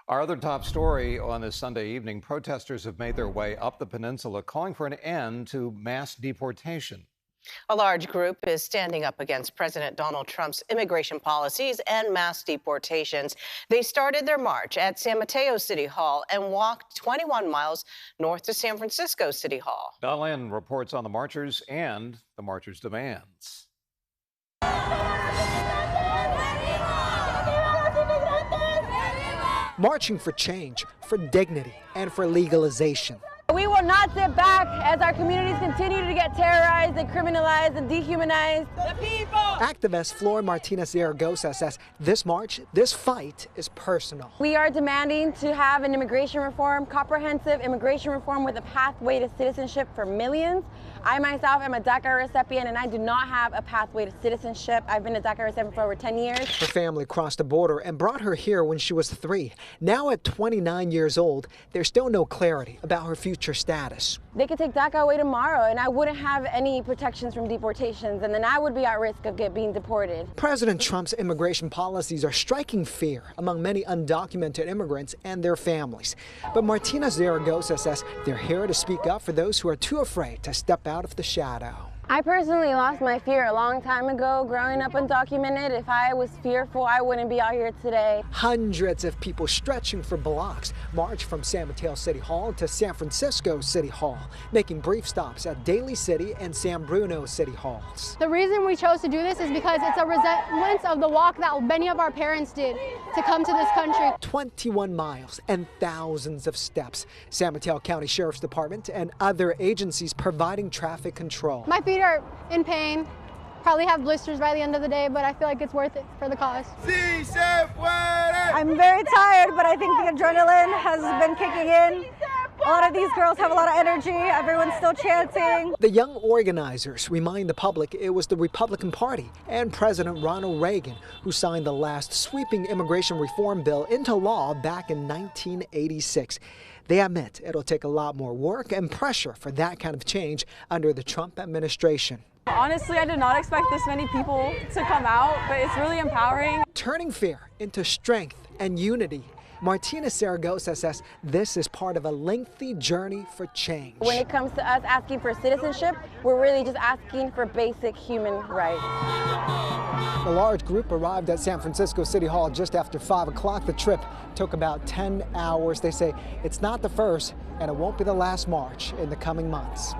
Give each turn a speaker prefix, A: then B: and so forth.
A: Our other top story on this Sunday evening, protesters have made their way up the peninsula calling for an end to mass deportation.
B: A large group is standing up against President Donald Trump's immigration policies and mass deportations. They started their march at San Mateo City Hall and walked 21 miles north to San Francisco City Hall.
A: Diane reports on the marchers and the marchers' demands.
C: Marching for change, for dignity, and for legalization.
D: We will not sit back as our communities continue to get terrorized and criminalized and dehumanized. The people!
C: Activist Flor Martinez-Zaragoza says this march, this fight is personal.
D: We are demanding to have an immigration reform, comprehensive immigration reform with a pathway to citizenship for millions. I myself am a DACA recipient and I do not have a pathway to citizenship. I've been a DACA recipient for over 10 years.
C: Her family crossed the border and brought her here when she was 3. Now at 29 years old, there's still no clarity about her future status.
D: They could take DACA away tomorrow and I wouldn't have any protections from deportations, and then I would be at risk of being deported.
C: President Trump's immigration policies are striking fear among many undocumented immigrants and their families. But Martinez-Zaragoza says they're here to speak up for those who are too afraid to step out of the shadow.
D: I personally lost my fear a long time ago growing up undocumented. If I was fearful, I wouldn't be out here today.
C: Hundreds of people stretching for blocks march from San Mateo City Hall to San Francisco City Hall, making brief stops at Daly City and San Bruno City Halls.
E: The reason we chose to do this is because it's a resemblance of the walk that many of our parents did to come to this country.
C: 21 miles and thousands of steps. San Mateo County Sheriff's Department and other agencies providing traffic control.
E: My feet are in pain, probably have blisters by the end of the day, but I feel like it's worth it for the cause.
F: I'm very tired, but I think the adrenaline has been kicking in. A lot of these girls have a lot of energy. Everyone's still chanting.
C: The young organizers remind the public it was the Republican Party and President Ronald Reagan who signed the last sweeping immigration reform bill into law back in 1986. They admit it'll take a lot more work and pressure for that kind of change under the Trump administration.
F: Honestly, I did not expect this many people to come out, but it's really empowering.
C: Turning fear into strength and unity. Martinez-Zaragoza says this is part of a lengthy journey for change.
D: When it comes to us asking for citizenship, we're really just asking for basic human rights.
C: A large group arrived at San Francisco City Hall just after 5 o'clock. The trip took about 10 hours. They say it's not the first and it won't be the last march in the coming months.